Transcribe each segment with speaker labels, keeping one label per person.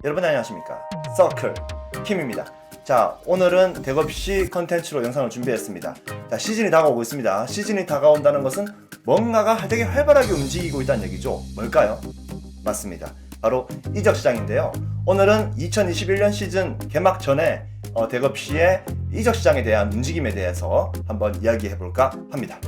Speaker 1: 여러분 안녕하십니까, 서클 킴입니다. 자, 오늘은 대급시 컨텐츠로 영상을 준비했습니다. 자, 시즌이 다가오고 있습니다. 시즌이 다가온다는 것은 뭔가가 되게 활발하게 움직이고 있다는 얘기죠. 뭘까요? 맞습니다, 바로 이적시장인데요. 오늘은 2021년 시즌 개막 전에 대급시의 이적시장에 대한 움직임에 대해서 한번 이야기해볼까 합니다.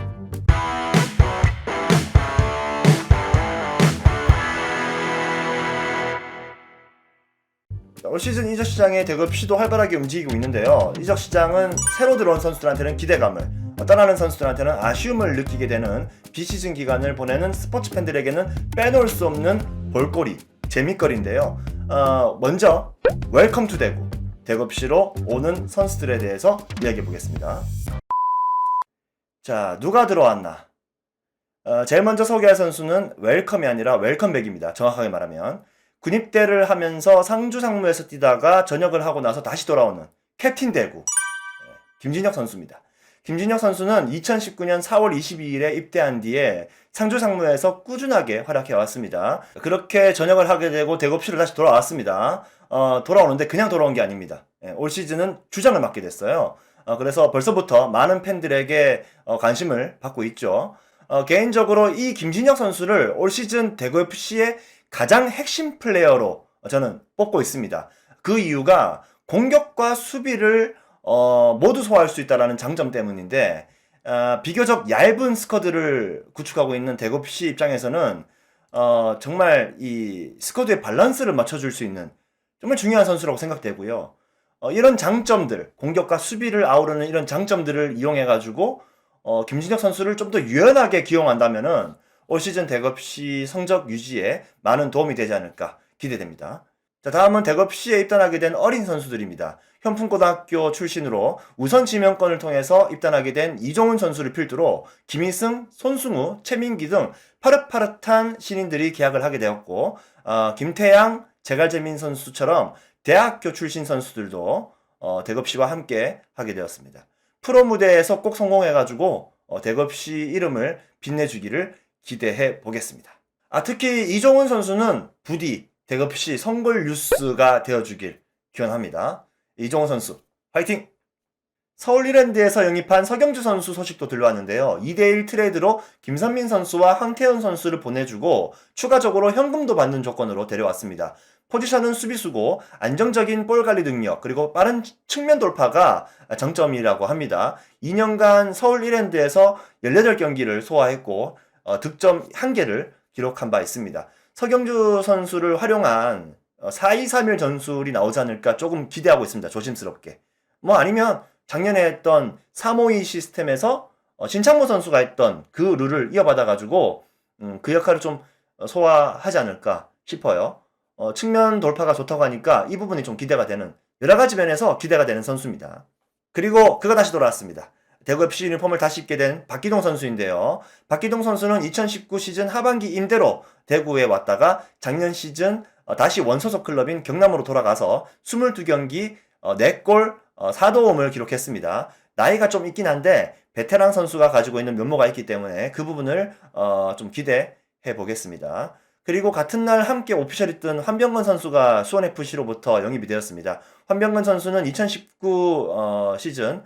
Speaker 1: 올 시즌 이적시장의 대급시도 활발하게 움직이고 있는데요. 이적시장은 새로 들어온 선수들한테는 기대감을, 떠나는 선수들한테는 아쉬움을 느끼게 되는 비시즌 기간을 보내는 스포츠 팬들에게는 빼놓을 수 없는 볼거리, 재밌거리인데요. 먼저 웰컴 투 대구, 대급시로 오는 선수들에 대해서 이야기해 보겠습니다. 자, 누가 들어왔나? 제일 먼저 소개할 선수는 웰컴이 아니라 웰컴백입니다. 정확하게 말하면 군입대를 하면서 상주 상무에서 뛰다가 전역을 하고 나서 다시 돌아오는 캡틴 대구 김진혁 선수입니다. 김진혁 선수는 2019년 4월 22일에 입대한 뒤에 상주 상무에서 꾸준하게 활약해 왔습니다. 그렇게 전역을 하게 되고 대급시로 다시 돌아왔습니다. 돌아오는데 그냥 돌아온 게 아닙니다. 올 시즌은 주장을 맡게 됐어요. 그래서 벌써부터 많은 팬들에게 관심을 받고 있죠. 개인적으로 이 김진혁 선수를 올 시즌 대구FC의 가장 핵심 플레이어로 저는 뽑고 있습니다. 그 이유가 공격과 수비를 모두 소화할 수 있다는 장점 때문인데, 비교적 얇은 스쿼드를 구축하고 있는 대구FC 입장에서는 정말 이 스쿼드의 밸런스를 맞춰줄 수 있는 정말 중요한 선수라고 생각되고요. 이런 장점들, 공격과 수비를 아우르는 이런 장점들을 이용해가지고 김진혁 선수를 좀 더 유연하게 기용한다면은 올 시즌 대급시 성적 유지에 많은 도움이 되지 않을까 기대됩니다. 자, 다음은 대급시에 입단하게 된 어린 선수들입니다. 현풍고등학교 출신으로 우선 지명권을 통해서 입단하게 된 이종훈 선수를 필두로 김희승, 손승우, 최민기 등 파릇파릇한 신인들이 계약을 하게 되었고, 김태양, 제갈재민 선수처럼 대학교 출신 선수들도 대급시와 함께 하게 되었습니다. 프로 무대에서 꼭 성공해가지고 대급시 이름을 빛내주기를 기대해 보겠습니다. 특히 이종훈 선수는 부디 대급시 성골 뉴스가 되어주길 기원합니다. 이종훈 선수 화이팅! 서울 이랜드에서 영입한 서경주 선수 소식도 들려왔는데요. 2대1 트레이드로 김선민 선수와 황태현 선수를 보내주고 추가적으로 현금도 받는 조건으로 데려왔습니다. 포지션은 수비수고 안정적인 볼 관리 능력 그리고 빠른 측면 돌파가 장점이라고 합니다. 2년간 서울 이랜드에서 18경기를 소화했고 득점 1개를 기록한 바 있습니다. 서경주 선수를 활용한 4-2-3-1 전술이 나오지 않을까 조금 기대하고 있습니다. 조심스럽게. 아니면 작년에 했던 3-5-2 시스템에서 신창모 선수가 했던 그 룰을 이어받아가지고 그 역할을 좀 소화하지 않을까 싶어요. 측면 돌파가 좋다고 하니까 이 부분이 좀 기대가 되는, 여러가지 면에서 기대가 되는 선수입니다. 그리고 그가 다시 돌아왔습니다. 대구FC 유니폼을 다시 입게 된 박기동 선수인데요. 박기동 선수는 2019 시즌 하반기 임대로 대구에 왔다가 작년 시즌 다시 원소속 클럽인 경남으로 돌아가서 22경기 4골 4도움을 기록했습니다. 나이가 좀 있긴 한데 베테랑 선수가 가지고 있는 면모가 있기 때문에 그 부분을 좀 기대해 보겠습니다. 그리고 같은 날 함께 오피셜이 뜬 환병근 선수가 수원FC로부터 영입이 되었습니다. 환병근 선수는 2019 시즌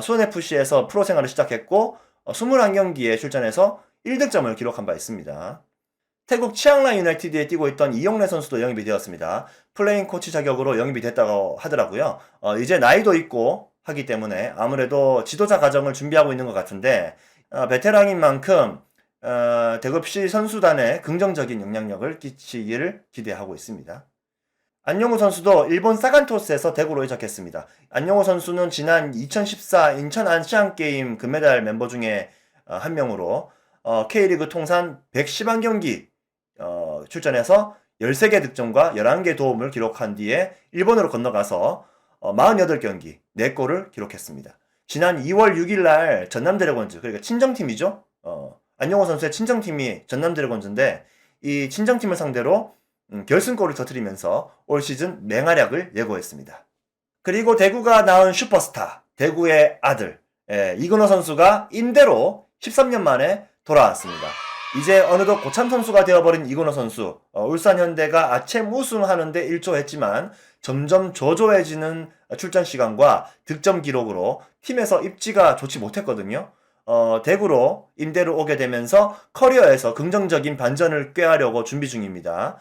Speaker 1: 수원FC에서 프로 생활을 시작했고 21경기에 출전해서 1득점을 기록한 바 있습니다. 태국 치앙라이 유나이티드에 뛰고 있던 이용래 선수도 영입이 되었습니다. 플레잉 코치 자격으로 영입이 됐다고 하더라고요. 이제 나이도 있고 하기 때문에 아무래도 지도자 과정을 준비하고 있는 것 같은데, 베테랑인 만큼 대급시 선수단에 긍정적인 영향력을 끼치기를 기대하고 있습니다. 안영우 선수도 일본 사간토스에서 대구로 이적했습니다. 안영우 선수는 지난 2014 인천 아시안게임 금메달 멤버 중에 한 명으로 K리그 통산 110경기 출전해서 13개 득점과 11개 도움을 기록한 뒤에 일본으로 건너가서 48경기 4골을 기록했습니다. 지난 2월 6일날 전남 드래곤즈, 그러니까 친정팀이죠. 안영호 선수의 친정팀이 전남 드래곤즈인데 이 친정팀을 상대로 결승골을 터뜨리면서 올 시즌 맹활약을 예고했습니다. 그리고 대구가 낳은 슈퍼스타, 대구의 아들 이근호 선수가 임대로 13년 만에 돌아왔습니다. 이제 어느덧 고참 선수가 되어버린 이근호 선수. 울산 현대가 아챔 우승하는데 일조했지만 점점 저조해지는 출전 시간과 득점 기록으로 팀에서 입지가 좋지 못했거든요. 대구로 임대를 오게 되면서 커리어에서 긍정적인 반전을 꾀하려고 준비 중입니다.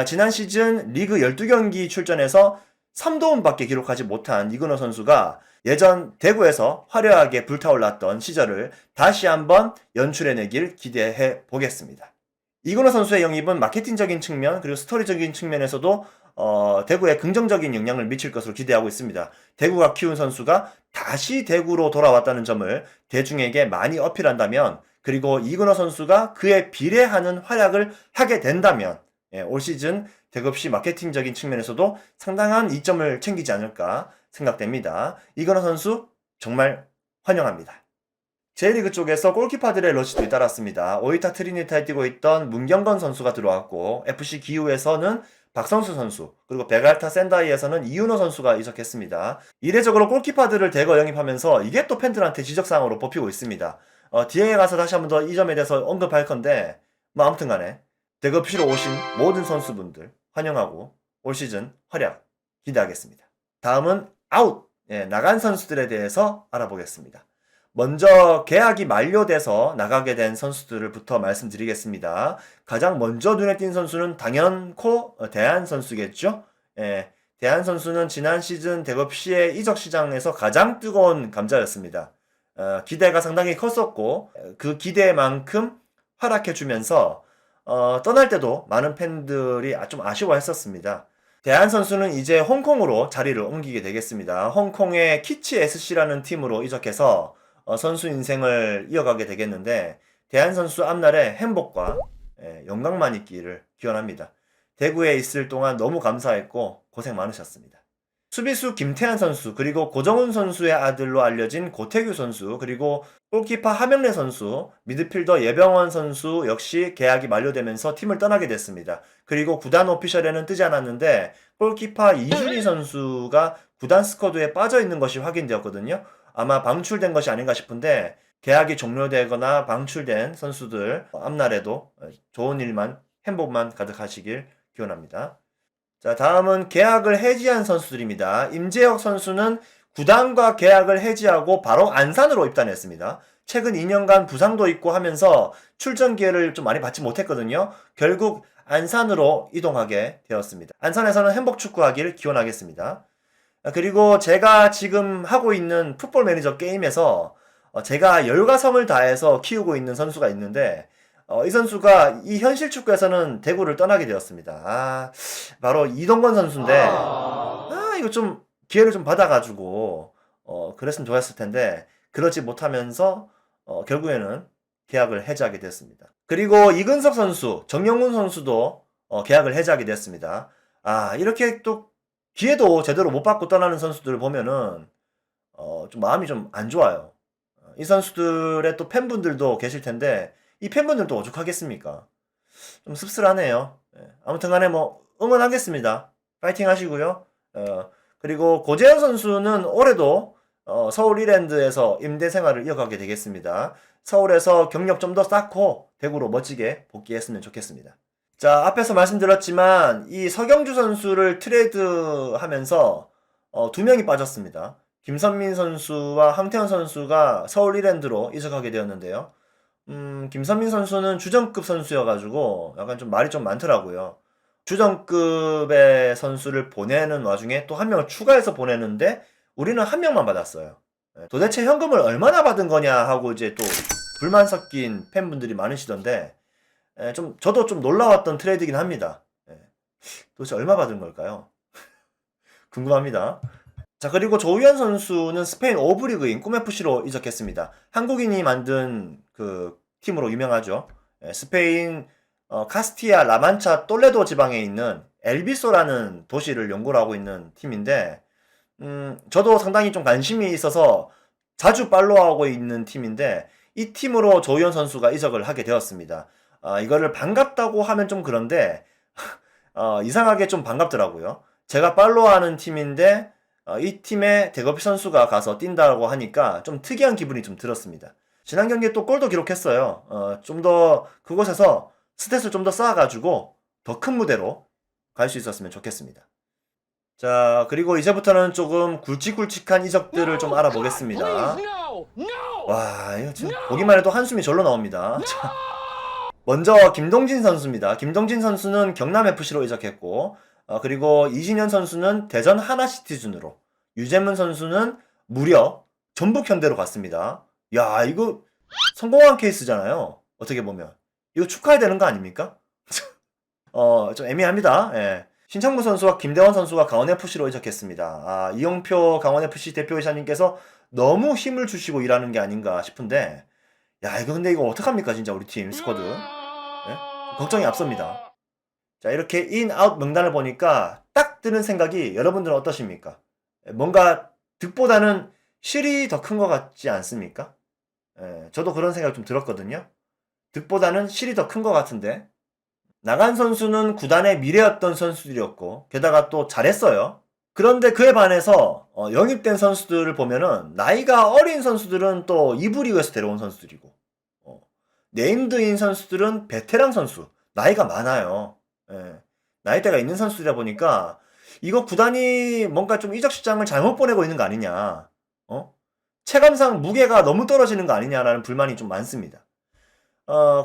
Speaker 1: 지난 시즌 리그 12경기 출전해서 3도움밖에 기록하지 못한 이근호 선수가 예전 대구에서 화려하게 불타올랐던 시절을 다시 한번 연출해내길 기대해 보겠습니다. 이근호 선수의 영입은 마케팅적인 측면 그리고 스토리적인 측면에서도 대구에 긍정적인 영향을 미칠 것으로 기대하고 있습니다. 대구가 키운 선수가 다시 대구로 돌아왔다는 점을 대중에게 많이 어필한다면 그리고 이근호 선수가 그에 비례하는 활약을 하게 된다면 올 시즌 대구FC 마케팅적인 측면에서도 상당한 이점을 챙기지 않을까 생각됩니다. 이근호 선수 정말 환영합니다. J리그 쪽에서 골키퍼들의 러시도 잇따랐습니다. 오이타 트리니타에 뛰고 있던 문경건 선수가 들어왔고 FC 기우에서는 박성수 선수 그리고 베갈타 센다이에서는 이윤호 선수가 이적했습니다. 이례적으로 골키퍼들을 대거 영입하면서 이게 또 팬들한테 지적사항으로 뽑히고 있습니다. 뒤에 가서 다시 한번 더 이 점에 대해서 언급할 건데 뭐 아무튼 간에 대구FC로 오신 모든 선수분들 환영하고 올 시즌 활약 기대하겠습니다. 다음은 아웃! 나간 선수들에 대해서 알아보겠습니다. 먼저 계약이 만료돼서 나가게 된 선수들부터 말씀드리겠습니다. 가장 먼저 눈에 띈 선수는 당연코 대한 선수겠죠. 대한 선수는 지난 시즌 대구FC의 이적 시장에서 가장 뜨거운 감자였습니다. 기대가 상당히 컸었고 그 기대만큼 활약해주면서 떠날 때도 많은 팬들이 좀 아쉬워했었습니다. 대한 선수는 이제 홍콩으로 자리를 옮기게 되겠습니다. 홍콩의 키치 SC라는 팀으로 이적해서 선수 인생을 이어가게 되겠는데 대한 선수 앞날에 행복과 영광만 있기를 기원합니다. 대구에 있을 동안 너무 감사했고 고생 많으셨습니다. 수비수 김태한 선수 그리고 고정훈 선수의 아들로 알려진 고태규 선수 그리고 골키퍼 하명래 선수 미드필더 예병원 선수 역시 계약이 만료되면서 팀을 떠나게 됐습니다. 그리고 구단 오피셜에는 뜨지 않았는데 골키퍼 이준희 선수가 구단 스쿼드에 빠져있는 것이 확인되었거든요. 아마 방출된 것이 아닌가 싶은데 계약이 종료되거나 방출된 선수들 앞날에도 좋은 일만 행복만 가득하시길 기원합니다. 자, 다음은 계약을 해지한 선수들입니다. 임재혁 선수는 구단과 계약을 해지하고 바로 안산으로 입단했습니다. 최근 2년간 부상도 있고 하면서 출전 기회를 좀 많이 받지 못했거든요. 결국 안산으로 이동하게 되었습니다. 안산에서는 행복 축구하기를 기원하겠습니다. 그리고 제가 지금 하고 있는 풋볼 매니저 게임에서 제가 열과성을 다해서 키우고 있는 선수가 있는데 이 선수가 이 현실 축구에서는 대구를 떠나게 되었습니다. 바로 이동건 선수인데 이거 좀 기회를 좀 받아가지고 그랬으면 좋았을 텐데 그러지 못하면서 결국에는 계약을 해지하게 됐습니다. 그리고 이근석 선수, 정영훈 선수도 계약을 해지하게 됐습니다. 이렇게 또 기회도 제대로 못 받고 떠나는 선수들을 보면은 좀 마음이 좀 안 좋아요. 이 선수들의 또 팬분들도 계실 텐데 이 팬분들도 오죽하겠습니까? 좀 씁쓸하네요. 아무튼 간에 뭐 응원하겠습니다. 파이팅 하시고요. 그리고 고재현 선수는 올해도 서울 이랜드에서 임대 생활을 이어가게 되겠습니다. 서울에서 경력 좀 더 쌓고 대구로 멋지게 복귀했으면 좋겠습니다. 자, 앞에서 말씀드렸지만 이 서경주 선수를 트레이드하면서 두 명이 빠졌습니다. 김선민 선수와 황태현 선수가 서울 이랜드로 이적하게 되었는데요. 김선민 선수는 주전급 선수여가지고 약간 좀 말이 좀 많더라고요. 주전급의 선수를 보내는 와중에 또 한 명을 추가해서 보내는데 우리는 한 명만 받았어요. 도대체 현금을 얼마나 받은 거냐 하고 이제 또 불만 섞인 팬분들이 많으시던데 저도 좀 놀라웠던 트레이드긴 합니다. 도대체 얼마 받은 걸까요? 궁금합니다. 자, 그리고 조우현 선수는 스페인 5부 리그인 꿈FC로 이적했습니다. 한국인이 만든 그 팀으로 유명하죠. 스페인 카스티아 라만차 똘레도 지방에 있는 엘비소라는 도시를 연고로 하고 있는 팀인데 저도 상당히 좀 관심이 있어서 자주 팔로우하고 있는 팀인데 이 팀으로 조우현 선수가 이적을 하게 되었습니다. 이거를 반갑다고 하면 좀 그런데 이상하게 좀 반갑더라고요. 제가 팔로우하는 팀인데 이 팀에 대거피 선수가 가서 뛴다고 하니까 좀 특이한 기분이 좀 들었습니다. 지난 경기에 또 골도 기록했어요. 좀 더 그곳에서 스탯을 좀 더 쌓아가지고 더 큰 무대로 갈 수 있었으면 좋겠습니다. 자, 그리고 이제부터는 조금 굵직굵직한 이적들을 좀 알아보겠습니다. 와, 이거 지금 보기만 해도 한숨이 절로 나옵니다. 자, 먼저 김동진 선수입니다. 김동진 선수는 경남FC로 이적했고, 그리고 이진현 선수는 대전 하나시티즌으로, 유재문 선수는 무려 전북현대로 갔습니다. 야, 이거 성공한 케이스잖아요. 어떻게 보면. 이거 축하해야 되는 거 아닙니까? 좀 애매합니다. 예. 신창무 선수와 김대원 선수가 강원FC로 이적했습니다. 이용표 강원FC 대표이사님께서 너무 힘을 주시고 일하는 게 아닌가 싶은데, 야, 이거 근데 이거 어떡합니까, 진짜 우리 팀 스쿼드. 예? 걱정이 앞섭니다. 자, 이렇게 인, 아웃 명단을 보니까 딱 드는 생각이 여러분들은 어떠십니까? 뭔가 득보다는 실이 더 큰 것 같지 않습니까? 저도 그런 생각 좀 들었거든요. 득보다는 실이 더 큰 것 같은데, 나간 선수는 구단의 미래였던 선수들이었고, 게다가 또 잘했어요. 그런데 그에 반해서 영입된 선수들을 보면은 나이가 어린 선수들은 또 2부 리그에서 데려온 선수들이고, 네임드인 선수들은 베테랑 선수, 나이가 많아요. 예. 나이대가 있는 선수들이다 보니까 이거 구단이 뭔가 좀 이적 시장을 잘못 보내고 있는 거 아니냐. 체감상 무게가 너무 떨어지는 거 아니냐라는 불만이 좀 많습니다.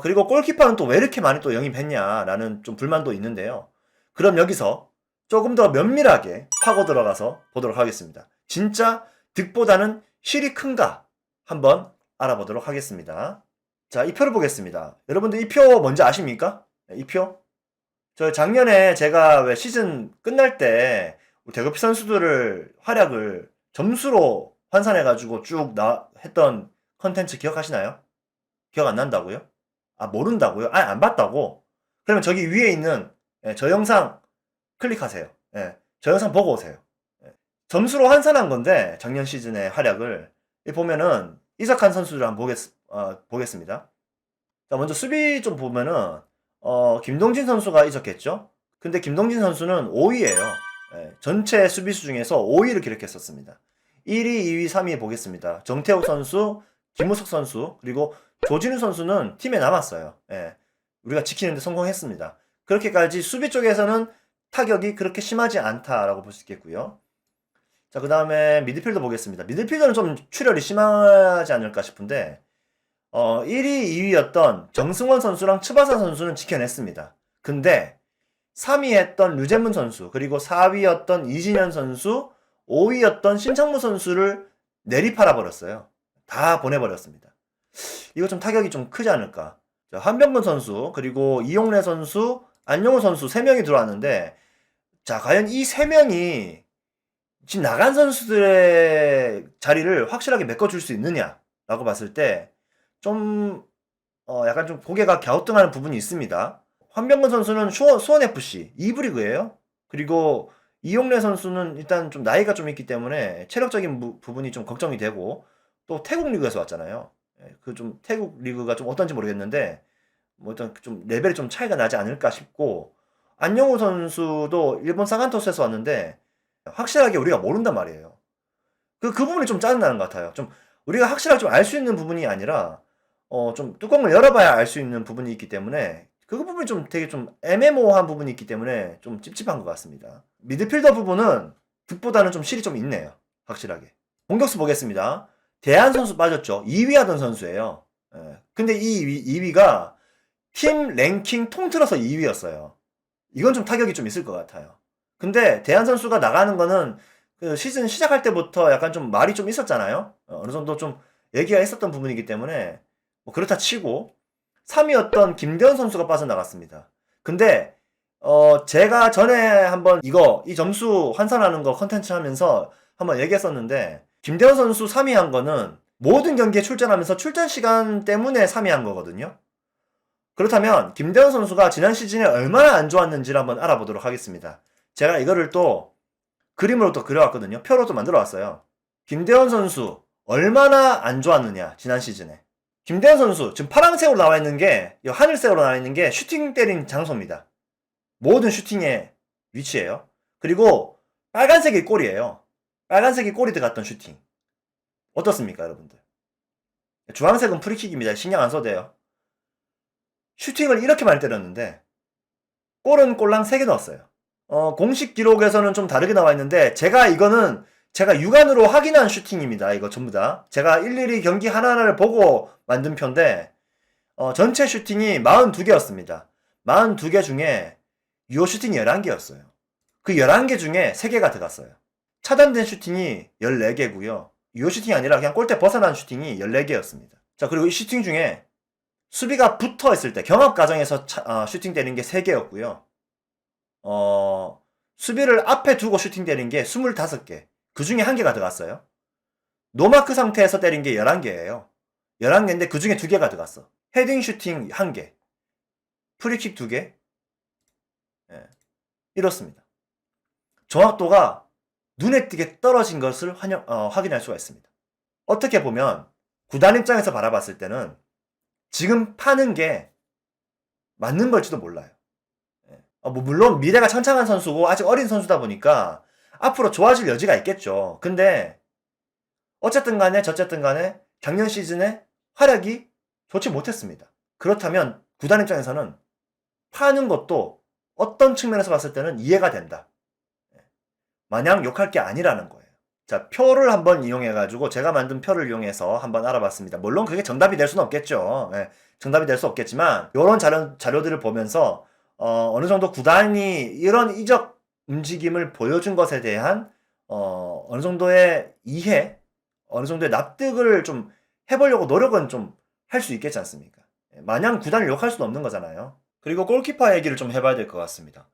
Speaker 1: 그리고 골키퍼는 또 왜 이렇게 많이 또 영입했냐라는 좀 불만도 있는데요. 그럼 여기서 조금 더 면밀하게 파고 들어가서 보도록 하겠습니다. 진짜 득보다는 실이 큰가 한번 알아보도록 하겠습니다. 자, 이 표를 보겠습니다. 여러분들 이 표 뭔지 아십니까? 이 표? 저 작년에 제가 왜 시즌 끝날 때 대표팀 선수들을 활약을 점수로 환산해가지고 쭉 했던 컨텐츠 기억하시나요? 기억 안 난다고요? 모른다고요? 안 봤다고? 그러면 저기 위에 있는 저 영상 클릭하세요. 저 영상 보고 오세요. 점수로 환산한 건데 작년 시즌의 활약을 보면은 이적한 선수들 한번 보겠습니다. 자, 먼저 수비 좀 보면은 김동진 선수가 이적했죠. 근데 김동진 선수는 5위예요. 전체 수비수 중에서 5위를 기록했었습니다. 1위, 2위, 3위 보겠습니다. 정태욱 선수, 김우석 선수, 그리고 조진우 선수는 팀에 남았어요. 우리가 지키는데 성공했습니다. 그렇게까지 수비 쪽에서는 타격이 그렇게 심하지 않다라고 볼 수 있겠고요. 자, 그 다음에 미드필더 보겠습니다. 미드필더는 좀 출혈이 심하지 않을까 싶은데 1위, 2위였던 정승원 선수랑 츠바사 선수는 지켜냈습니다. 근데 3위였던 류재문 선수, 그리고 4위였던 이진현 선수, 5위였던 신창무 선수를 내리팔아버렸어요. 다 보내버렸습니다. 이거 좀 타격이 좀 크지 않을까. 자, 한병근 선수, 그리고 이용래 선수, 안용호 선수 3명이 들어왔는데, 자, 과연 이 3명이 지금 나간 선수들의 자리를 확실하게 메꿔줄 수 있느냐라고 봤을 때, 좀, 약간 좀 고개가 갸우뚱하는 부분이 있습니다. 한병근 선수는 수원FC 2부 리그예요. 그리고 이용래 선수는 일단 좀 나이가 좀 있기 때문에 체력적인 부분이 좀 걱정이 되고, 또 태국 리그에서 왔잖아요. 그 좀 태국 리그가 좀 어떤지 모르겠는데 뭐 일단 좀 레벨이 좀 차이가 나지 않을까 싶고, 안영호 선수도 일본 사간토스에서 왔는데 확실하게 우리가 모른단 말이에요. 그 부분이 좀 짜증나는 것 같아요. 좀 우리가 확실하게 좀 알 수 있는 부분이 아니라 좀 뚜껑을 열어봐야 알 수 있는 부분이 있기 때문에 그 부분이 좀 되게 좀 애매모호한 부분이 있기 때문에 좀 찝찝한 것 같습니다. 미드필더 부분은 득보다는 좀 실이 좀 있네요. 확실하게. 공격수 보겠습니다. 대한 선수 빠졌죠. 2위 하던 선수예요. 근데 이 2위가 팀 랭킹 통틀어서 2위였어요. 이건 좀 타격이 좀 있을 것 같아요. 근데 대한 선수가 나가는 거는 그 시즌 시작할 때부터 약간 좀 말이 좀 있었잖아요. 어느 정도 좀 얘기가 있었던 부분이기 때문에 뭐 그렇다 치고 3위였던 김대원 선수가 빠져나갔습니다. 근데 제가 전에 한번 이 점수 환산하는 거 컨텐츠 하면서 한번 얘기했었는데, 김대원 선수 3위 한 거는 모든 경기에 출전하면서 출전 시간 때문에 3위 한 거거든요. 그렇다면 김대원 선수가 지난 시즌에 얼마나 안 좋았는지를 한번 알아보도록 하겠습니다. 제가 이거를 또 그림으로 또 그려왔거든요. 표로 또 만들어 왔어요. 김대원 선수 얼마나 안 좋았느냐, 지난 시즌에. 김대원 선수 지금 파란색으로 나와 있는 게, 하늘색으로 나와 있는 게 슈팅 때린 장소입니다. 모든 슈팅의 위치예요. 그리고 빨간색이 골이에요. 빨간색이 골이 들어갔던 슈팅. 어떻습니까, 여러분들? 주황색은 프리킥입니다. 신경 안 써도 돼요. 슈팅을 이렇게 많이 때렸는데 골은 꼴랑 3개 넣었어요. 공식 기록에서는 좀 다르게 나와 있는데 제가 육안으로 확인한 슈팅입니다. 이거 전부 다. 제가 일일이 경기 하나하나를 보고 만든 표인데 전체 슈팅이 42개였습니다. 42개 중에 유효 슈팅이 11개였어요. 그 11개 중에 3개가 들어갔어요. 차단된 슈팅이 14개고요. 유효 슈팅이 아니라 그냥 골대 벗어난 슈팅이 14개였습니다. 자, 그리고 이 슈팅 중에 수비가 붙어 있을 때 경합 과정에서 슈팅 때린 게 3개였고요. 수비를 앞에 두고 슈팅 때린 게 25개. 그 중에 1개가 들어갔어요. 노마크 상태에서 때린 게 11개예요. 11개인데 그 중에 2개가 들어갔어. 헤딩 슈팅 1개. 프리킥 2개. 예, 이렇습니다. 정확도가 눈에 띄게 떨어진 것을 확인할 수가 있습니다. 어떻게 보면 구단 입장에서 바라봤을 때는 지금 파는 게 맞는 걸지도 몰라요. 물론 미래가 창창한 선수고 아직 어린 선수다 보니까 앞으로 좋아질 여지가 있겠죠. 근데 어쨌든 간에 저쨌든 간에 작년 시즌에 활약이 좋지 못했습니다. 그렇다면 구단 입장에서는 파는 것도 어떤 측면에서 봤을 때는 이해가 된다. 마냥 욕할 게 아니라는 거예요. 자, 표를 한번 이용해가지고 제가 만든 표를 이용해서 한번 알아봤습니다. 물론 그게 정답이 될 수는 없겠죠. 정답이 될 수 없겠지만 이런 자료들을 보면서 어느 정도 구단이 이런 이적 움직임을 보여준 것에 대한 어느 정도의 이해, 어느 정도의 납득을 좀 해보려고 노력은 좀 할 수 있겠지 않습니까? 마냥 구단을 욕할 수는 없는 거잖아요. 그리고 골키퍼 얘기를 좀 해봐야 될 것 같습니다.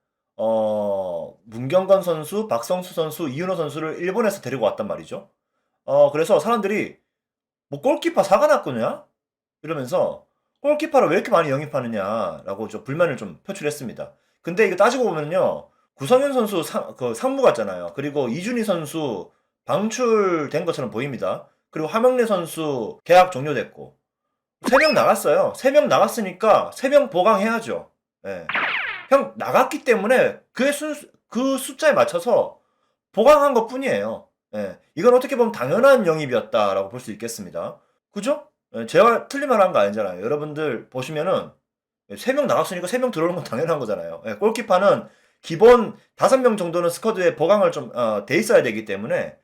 Speaker 1: 문경건 선수, 박성수 선수, 이윤호 선수를 일본에서 데리고 왔단 말이죠. 그래서 사람들이 뭐 골키퍼 사가 났거냐? 이러면서 골키퍼를 왜 이렇게 많이 영입하느냐라고 좀 불만을 좀 표출했습니다. 근데 이거 따지고 보면요. 구성현 선수 상무 같잖아요. 그리고 이준희 선수 방출된 것처럼 보입니다. 그리고 하명래 선수 계약 종료됐고 3명 나갔어요. 3명 나갔으니까 3명 보강해야죠. 예. 형 나갔기 때문에 그 숫자에 맞춰서 보강한 것 뿐이에요. 예. 이건 어떻게 보면 당연한 영입이었다라고 볼 수 있겠습니다. 그죠? 예, 제가 틀린 말 한 거 아니잖아요. 여러분들 보시면은 3명 나갔으니까 3명 들어오는 건 당연한 거잖아요. 예, 골키퍼는 기본 5명 정도는 스쿼드에 보강을 좀 돼 있어야 되기 때문에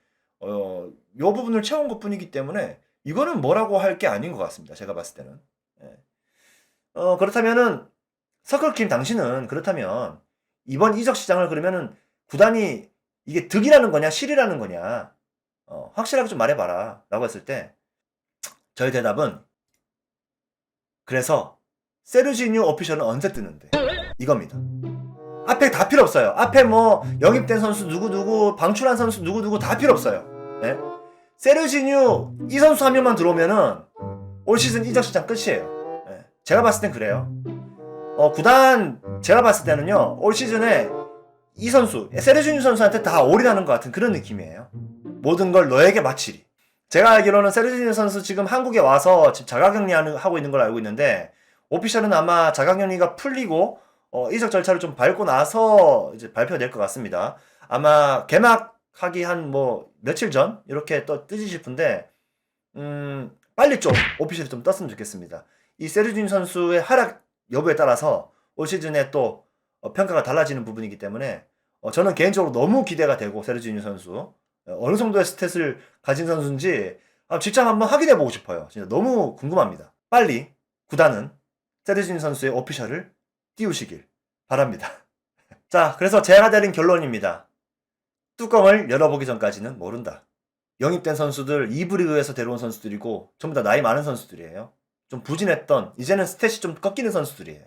Speaker 1: 요 부분을 채운 것 뿐이기 때문에 이거는 뭐라고 할 게 아닌 것 같습니다. 제가 봤을 때는. 예. 그렇다면은 서클킴 당신은 그렇다면 이번 이적 시장을 그러면은 구단이 이게 득이라는 거냐 실이라는 거냐 확실하게 좀 말해봐라 라고 했을 때 저의 대답은 그래서 세르지뉴 오피셜은 언제 뜨는데 이겁니다. 앞에 다 필요 없어요. 앞에 뭐 영입된 선수 누구누구 방출한 선수 누구누구 다 필요 없어요. 예? 세르지뉴 이 선수 한 명만 들어오면은 올 시즌 이적 시장 끝이에요. 예. 제가 봤을 땐 그래요. 구단 제가 봤을 때는요 올 시즌에 이 선수 세르지뉴 선수한테 다 올인하는 것 같은 그런 느낌이에요. 모든 걸 너에게 바치리. 제가 알기로는 세르지뉴 선수 지금 한국에 와서 지금 자가격리 하고 있는 걸 알고 있는데 오피셜은 아마 자가격리가 풀리고 이적 절차를 좀 밟고 나서 이제 발표될 것 같습니다. 아마 개막하기 한 뭐 며칠 전 이렇게 또 뜨지 싶은데 빨리 좀 오피셜이 좀 떴으면 좋겠습니다. 이 세르지뉴 선수의 활약 여부에 따라서 올 시즌에 또 평가가 달라지는 부분이기 때문에 저는 개인적으로 너무 기대가 되고 세르지뉴 선수 어느 정도의 스탯을 가진 선수인지 직접 한번 확인해보고 싶어요. 진짜 너무 궁금합니다. 빨리 구단은 세르지뉴 선수의 오피셜을 띄우시길 바랍니다. 자, 그래서 제가 내린 결론입니다. 뚜껑을 열어보기 전까지는 모른다. 영입된 선수들 2부 리그에서 데려온 선수들이고 전부 다 나이 많은 선수들이에요. 좀 부진했던 이제는 스탯이 좀 꺾이는 선수들이에요.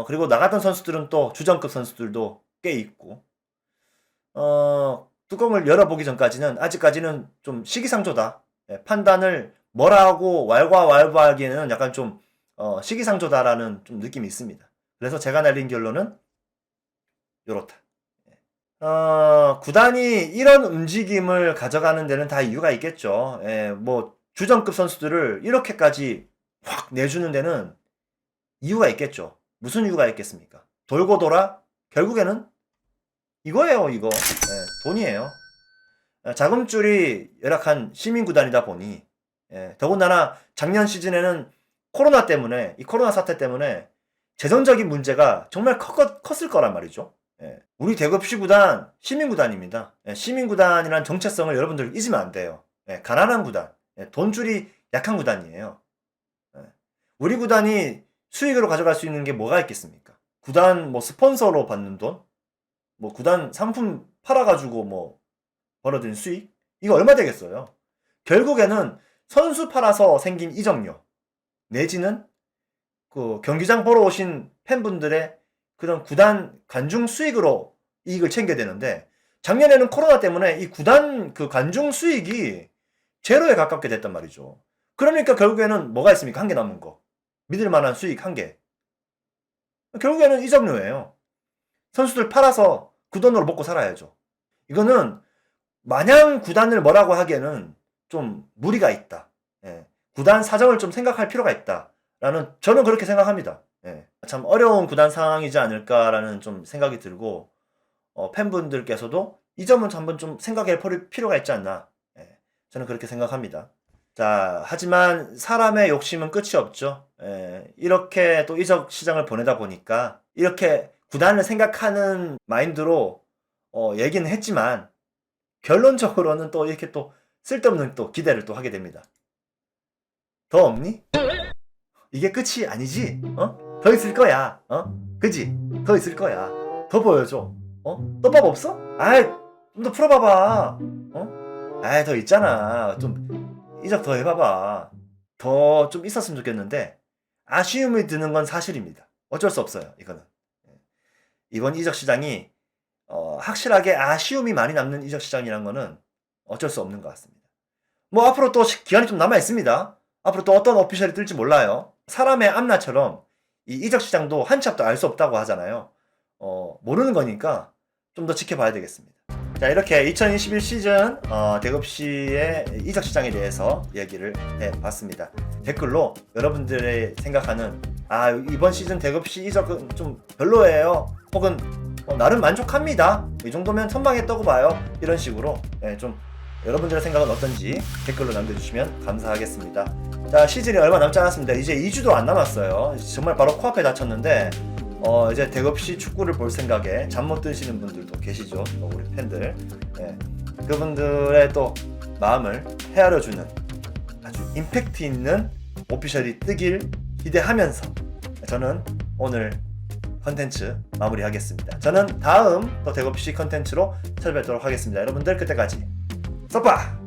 Speaker 1: 그리고 나갔던 선수들은 또 주전급 선수들도 꽤 있고 뚜껑을 열어보기 전까지는 아직까지는 좀 시기상조다. 판단을 뭐라고 왈가왈부하기에는 약간 좀 시기상조다라는 좀 느낌이 있습니다. 그래서 제가 내린 결론은 요렇다. 구단이 이런 움직임을 가져가는 데는 다 이유가 있겠죠. 뭐 주전급 선수들을 이렇게까지 확 내주는 데는 이유가 있겠죠. 무슨 이유가 있겠습니까? 돌고 돌아 결국에는 이거예요. 이거 돈이에요. 자금줄이 열악한 시민구단이다 보니 예, 더군다나 작년 시즌에는 코로나 때문에, 이 코로나 사태 때문에 재정적인 문제가 정말 컸을 거란 말이죠. 예, 우리 대급시 구단 시민구단입니다. 예, 시민구단이란 정체성을 여러분들 잊으면 안 돼요. 예, 가난한 구단, 예, 돈줄이 약한 구단이에요. 예, 우리 구단이 수익으로 가져갈 수 있는 게 뭐가 있겠습니까? 구단 뭐 스폰서로 받는 돈, 뭐 구단 상품 팔아가지고 뭐 벌어들인 수익, 이거 얼마 되겠어요? 결국에는 선수 팔아서 생긴 이적료 내지는 그 경기장 보러 오신 팬분들의 그런 구단 관중 수익으로 이익을 챙겨야 되는데, 작년에는 코로나 때문에 이 구단 그 관중 수익이 제로에 가깝게 됐단 말이죠. 그러니까 결국에는 뭐가 있습니까? 한 개 남은 거. 믿을 만한 수익 한 개. 결국에는 이적료예요. 선수들 팔아서 그 돈으로 먹고 살아야죠. 이거는 마냥 구단을 뭐라고 하기에는 좀 무리가 있다. 예. 구단 사정을 좀 생각할 필요가 있다. 저는 그렇게 생각합니다. 예. 참 어려운 구단 상황이지 않을까라는 좀 생각이 들고, 팬분들께서도 이 점은 한번 좀 생각해 볼 필요가 있지 않나. 예. 저는 그렇게 생각합니다. 자, 하지만 사람의 욕심은 끝이 없죠. 예. 이렇게 또 이적 시장을 보내다 보니까 이렇게 구단을 생각하는 마인드로 얘기는 했지만, 결론적으로는 또 이렇게 또 쓸데없는 또 기대를 또 하게 됩니다. 더 없니? 이게 끝이 아니지? 더 있을 거야. 그지? 더 있을 거야. 더 보여줘. 떡밥 없어? 아이, 좀 더 풀어봐봐. 아이, 더 있잖아. 좀 이적 더 해봐봐. 더 좀 있었으면 좋겠는데 아쉬움이 드는 건 사실입니다. 어쩔 수 없어요. 이거는. 이번 이적 시장이 확실하게 아쉬움이 많이 남는 이적 시장이라는 거는 어쩔 수 없는 것 같습니다. 뭐 앞으로 또 기간이 좀 남아 있습니다. 앞으로 또 어떤 오피셜이 뜰지 몰라요. 사람의 앞날처럼 이 이적 시장도 한치 앞도 알 수 없다고 하잖아요. 모르는 거니까 좀 더 지켜봐야 되겠습니다. 자, 이렇게 2021 시즌 대급시의 이적 시장에 대해서 이야기를 해봤습니다. 댓글로 여러분들의 생각하는 이번 시즌 대급시 이적은 좀 별로예요, 혹은 나름 만족합니다, 이 정도면 선방했다고 봐요, 이런 식으로 좀 여러분들의 생각은 어떤지 댓글로 남겨주시면 감사하겠습니다. 자, 시즌이 얼마 남지 않았습니다. 이제 2주도 안 남았어요. 정말 바로 코앞에 닥쳤는데 이제 대급시 축구를 볼 생각에 잠 못 드시는 분들도 계시죠, 우리 팬들. 그분들의 또 마음을 헤아려주는 아주 임팩트 있는 오피셜이 뜨길 기대하면서 저는 오늘 컨텐츠 마무리하겠습니다. 저는 다음 또 대급시 컨텐츠로 찾아뵙도록 하겠습니다. 여러분들 그때까지 써빠!